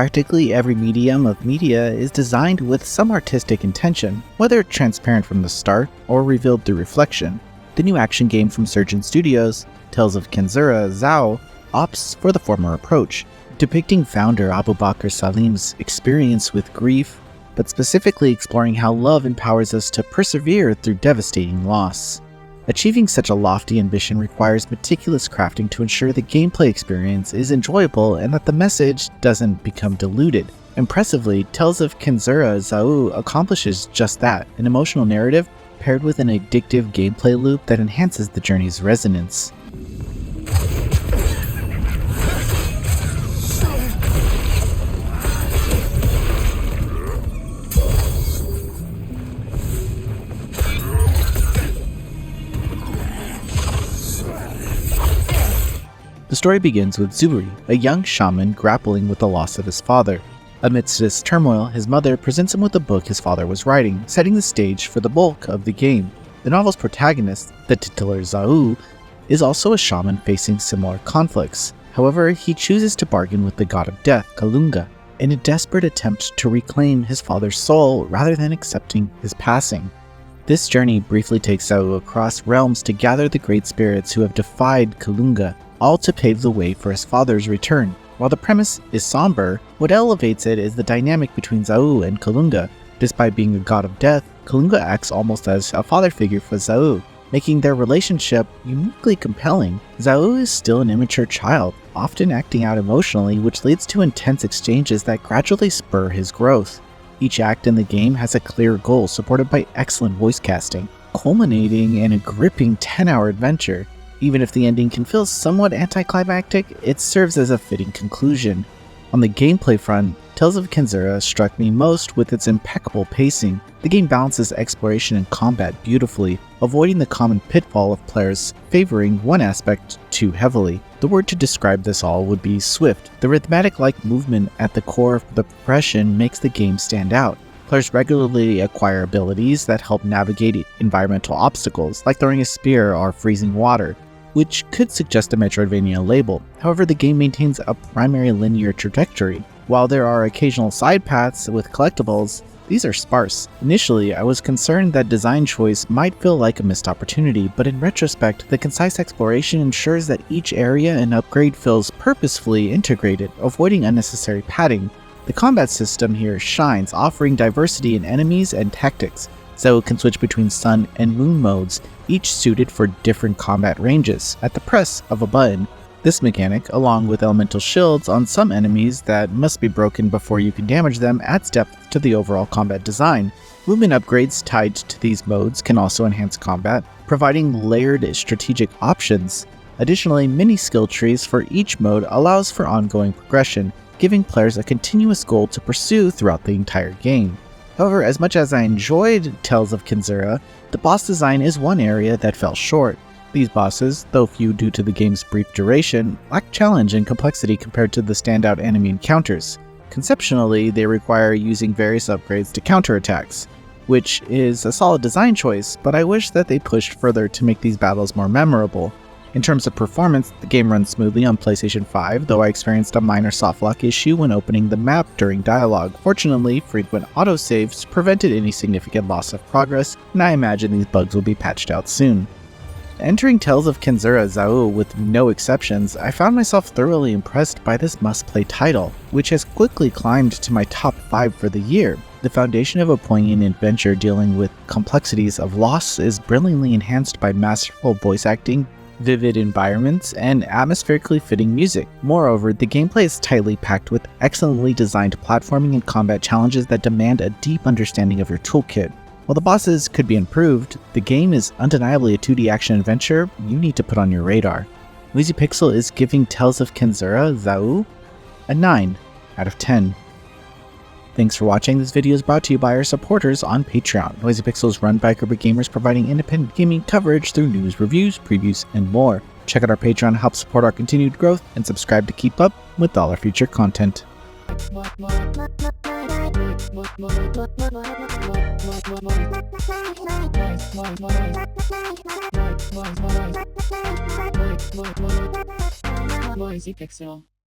Practically every medium of media is designed with some artistic intention, whether transparent from the start or revealed through reflection. The new action game from Surgeon Studios, Tales of Kenzera ZAU, opts for the former approach, depicting founder Abu Bakr Salim's experience with grief, but specifically exploring how love empowers us to persevere through devastating loss. Achieving such a lofty ambition requires meticulous crafting to ensure the gameplay experience is enjoyable and that the message doesn't become diluted. Impressively, Tales of Kenzera ZAU accomplishes just that, an emotional narrative paired with an addictive gameplay loop that enhances the journey's resonance. The story begins with Zuri, a young shaman grappling with the loss of his father. Amidst this turmoil, his mother presents him with a book his father was writing, setting the stage for the bulk of the game. The novel's protagonist, the titular ZAU, is also a shaman facing similar conflicts. However, he chooses to bargain with the god of death, Kalunga, in a desperate attempt to reclaim his father's soul rather than accepting his passing. This journey briefly takes ZAU across realms to gather the great spirits who have defied Kalunga, all to pave the way for his father's return. While the premise is somber, what elevates it is the dynamic between ZAU and Kalunga. Despite being a god of death, Kalunga acts almost as a father figure for ZAU, making their relationship uniquely compelling. ZAU is still an immature child, often acting out emotionally, which leads to intense exchanges that gradually spur his growth. Each act in the game has a clear goal supported by excellent voice casting, culminating in a gripping 10-hour adventure. Even if the ending can feel somewhat anticlimactic, it serves as a fitting conclusion. On the gameplay front, Tales of Kenzera struck me most with its impeccable pacing. The game balances exploration and combat beautifully, avoiding the common pitfall of players favoring one aspect too heavily. The word to describe this all would be swift. The rhythmic-like movement at the core of the progression makes the game stand out. Players regularly acquire abilities that help navigate environmental obstacles, like throwing a spear or freezing water, which could suggest a Metroidvania label. However, the game maintains a primary linear trajectory. While there are occasional side paths with collectibles, these are sparse. Initially, I was concerned that design choice might feel like a missed opportunity, but in retrospect, the concise exploration ensures that each area and upgrade feels purposefully integrated, avoiding unnecessary padding. The combat system here shines, offering diversity in enemies and tactics. ZAU can switch between sun and moon modes, each suited for different combat ranges, at the press of a button. This mechanic, along with elemental shields on some enemies that must be broken before you can damage them, adds depth to the overall combat design. Movement upgrades tied to these modes can also enhance combat, providing layered strategic options. Additionally, mini skill trees for each mode allows for ongoing progression, giving players a continuous goal to pursue throughout the entire game. However, as much as I enjoyed Tales of Kenzera, the boss design is one area that fell short. These bosses, though few due to the game's brief duration, lack challenge and complexity compared to the standout enemy encounters. Conceptually, they require using various upgrades to counter attacks, which is a solid design choice, but I wish that they pushed further to make these battles more memorable. In terms of performance, the game runs smoothly on PlayStation 5, though I experienced a minor softlock issue when opening the map during dialogue. Fortunately, frequent autosaves prevented any significant loss of progress, and I imagine these bugs will be patched out soon. Entering Tales of Kenzera ZAU with no exceptions, I found myself thoroughly impressed by this must-play title, which has quickly climbed to my top 5 for the year. The foundation of a poignant adventure dealing with complexities of loss is brilliantly enhanced by masterful voice acting, vivid environments, and atmospherically fitting music. Moreover, the gameplay is tightly packed with excellently designed platforming and combat challenges that demand a deep understanding of your toolkit. While the bosses could be improved, the game is undeniably a 2D action adventure you need to put on your radar. Lazy Pixel is giving Tales of Kenzera ZAU a 9 out of 10. Thanks for watching. This video is brought to you by our supporters on Patreon. Noisy Pixel is run by a group of gamers providing independent gaming coverage through news, reviews, previews, and more. Check out our Patreon to help support our continued growth, and subscribe to keep up with all our future content. Noisy Pixel.